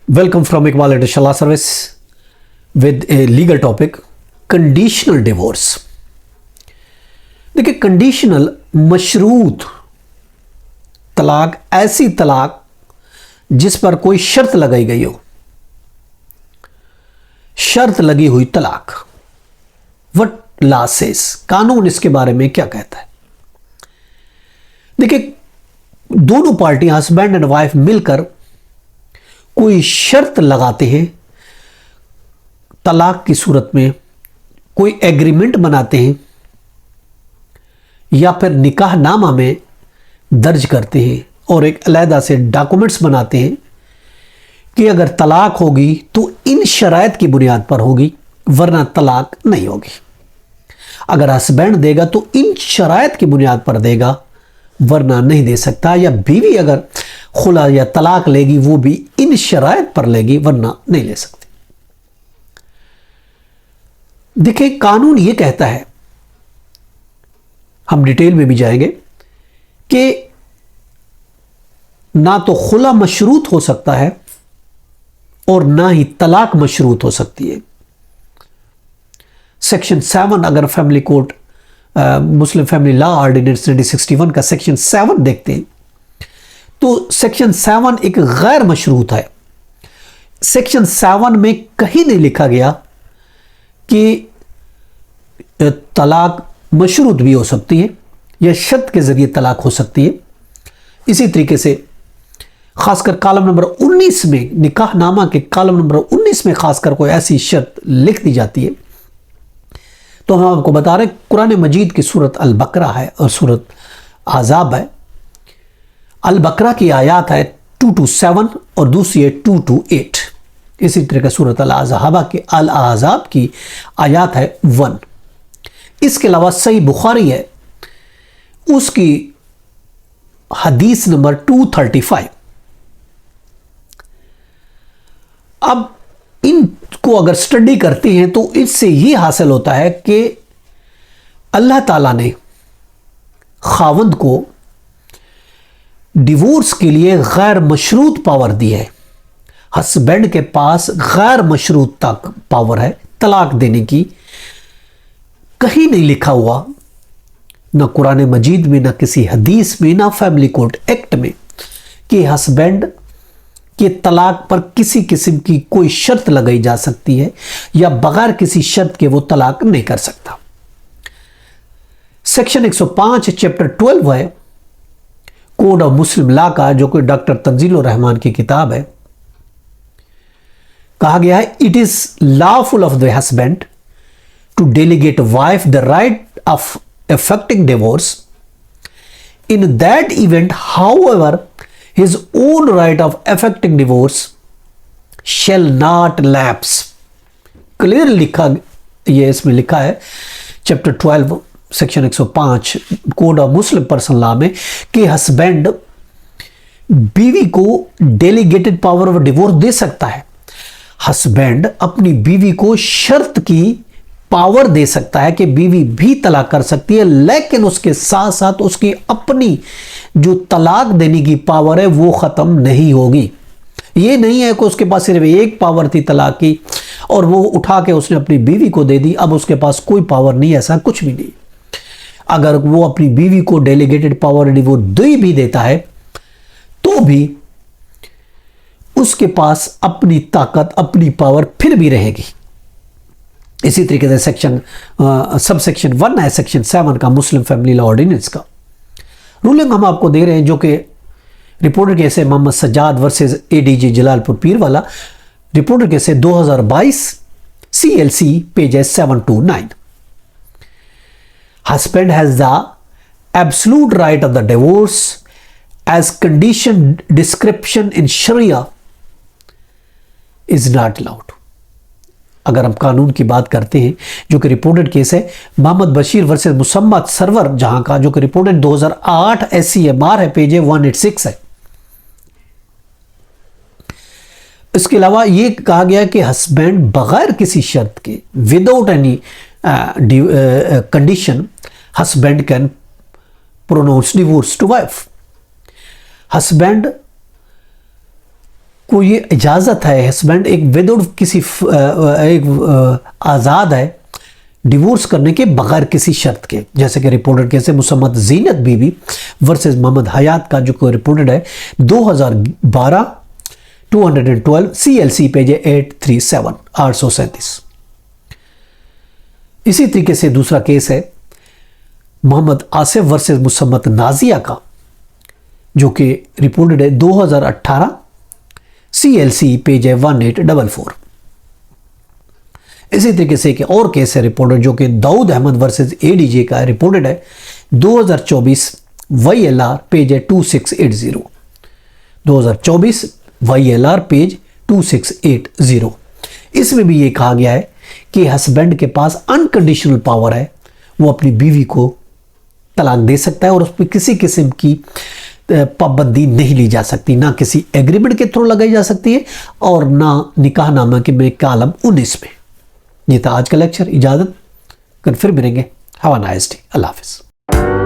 Welcome from Iqbal Inshallah Service with a legal topic conditional divorce. देखिए, conditional मशरूत तलाक ऐसी तलाक जिस पर कोई शर्त लगाई गई हो, शर्त लगी हुई तलाक। व्हाट लॉ सेज, कानून इसके बारे में क्या कहता है? देखिए, दोनों पार्टी हस्बैंड एंड वाइफ मिलकर कोई शर्त लगाते हैं, तलाक की सूरत में कोई एग्रीमेंट बनाते हैं या फिर निकाहनामा में दर्ज करते हैं और एक अलहदा से डॉक्यूमेंट्स बनाते हैं कि अगर तलाक होगी तो इन शराइत की बुनियाद पर होगी, वरना तलाक नहीं होगी। अगर हस्बैंड देगा तो इन शराइत की बुनियाद पर देगा, वरना नहीं दे सकता। या बीवी अगर खुला या तलाक लेगी वो भी इन शराइत पर लेगी, वरना नहीं ले सकती। देखिए, कानून ये कहता है, हम डिटेल में भी जाएंगे, कि ना तो खुला मशरूत हो सकता है और ना ही तलाक मशरूत हो सकती है। सेक्शन 7 अगर family code Muslim family law ordinance 1961 का सेक्शन 7 देखते हैं तो सेक्शन 7 एक गैर मशरूत है। सेक्शन 7 में कहीं नहीं लिखा गया कि तलाक मशरूत भी हो सकती है या शर्त के जरिए तलाक हो सकती है। इसी तरीके से खासकर कॉलम नंबर 19 में, निकाहनामा के कॉलम नंबर 19 में खासकर कोई ऐसी शर्त लिख दी जाती है तो हम आपको बता रहे हैं, कुरान मजीद की सूरत अल बकरा है और सूरत आज़ाब है। अल बकरा की आयात है 2-7 और दूसरी है 2-8। इसी तरह का सूरत अल आज़ाब की आयात है 1। इसके अलावा सही बुखारी है, उसकी हदीस नंबर 235। अब इनको अगर स्टडी करते हैं तो इससे ये हासिल होता है कि अल्लाह ताला ने खावंद को डिवोर्स के लिए गैर मशरूत पावर दी है। हस्बैंड के पास गैर मशरूत तक पावर है तलाक देने की। कहीं नहीं लिखा हुआ, ना कुरान मजीद में, ना किसी हदीस में, ना फैमिली कोड एक्ट में, कि हस्बैंड के तलाक पर किसी किस्म की कोई शर्त लगाई जा सकती है या बगैर किसी शर्त के वो तलाक नहीं कर सकता। सेक्शन 105 चैप्टर 12 है कोड ऑफ मुस्लिम लॉ का, जो कि डॉक्टर तंजीलुर रहमान की किताब है। कहा गया है, it is lawful of the husband to delegate wife the right of effecting divorce. In that event, however, his own right of effecting divorce shall not lapse. Clearly लिखा, ये इसमें लिखा है chapter 12 section 105 code of Muslim personal law में, कि husband बीवी को delegated power of divorce दे सकता है। हस्बैंड अपनी बीवी को शर्त की पावर दे सकता है कि बीवी भी तलाक कर सकती है, लेकिन उसके साथ साथ उसकी अपनी जो तलाक देने की पावर है वो खत्म नहीं होगी। ये नहीं है कि उसके पास सिर्फ एक पावर थी तलाक की और वो उठा के उसने अपनी बीवी को दे दी, अब उसके पास कोई पावर नहीं, ऐसा कुछ भी नहीं। अगर वो अपनी बीवी को डेलीगेटेड पावर वो दे भी देता है तो भी उसके पास अपनी ताकत, अपनी पावर फिर भी रहेगी। इसी तरीके से सेक्शन सब सेक्शन 1 है सेक्शन 7 का मुस्लिम फैमिली लॉ ऑर्डिनेंस का। रूलिंग हम आपको दे रहे हैं, जो कि रिपोर्टर केस है Mohammad Sajjad versus ADG Jalalpur Pirwala, reporter case है 2022 CLC pages 7-9। Husband has the absolute right of the divorce as condition description in Sharia is not allowed. अगर हम कानून की बात करते हैं, जो कि रिपोर्टेड केस है मोहम्मद बशीर वर्सेस मुसम्मद सरवर जहां का, जो कि रिपोर्टेड 2008 SCMR है, पेज 186 है। इसके अलावा यह कहा गया कि हस्बैंड बगैर किसी शर्त के, without any condition, husband can pronounce divorce to wife. Husband को ये इजाज़त है, हस्बैंड एक विदाउट किसी आज़ाद है डिवोर्स करने के बगैर किसी शर्त के, जैसे कि रिपोर्टेड केस है मुसम्मत जीनत बीबी वर्सेस मोहम्मद हयात का, जो को रिपोर्टेड है 2012 212 CLC पेज 837 837। इसी तरीके से दूसरा केस है मोहम्मद आसिफ वर्सेस मुसम्मत नाजिया का, जो कि रिपोर्टेड है 2018 CLC पेज 1844। इसी तरीके से एक और केस है रिपोर्टेड जो कि दाऊद अहमद वर्सेस ADJ का रिपोर्टेड है 2024 YLR पेज 2680 2024 YLR पेज 2680। इसमें भी ये कहा गया है कि हस्बैंड के पास अनकंडीशनल पावर है, वो अपनी बीवी को तलाक दे सकता है और उस पर किसी किस्म की पाबंदी नहीं ली जा सकती, ना किसी एग्रीमेंट के थ्रू लगाई जा सकती है और ना निकाहनामा के में कॉलम 19 में। ये था आज का लेक्चर। इजाज़त, कल फिर मिलेंगे। Have a nice day. अल्लाह हाफिज़।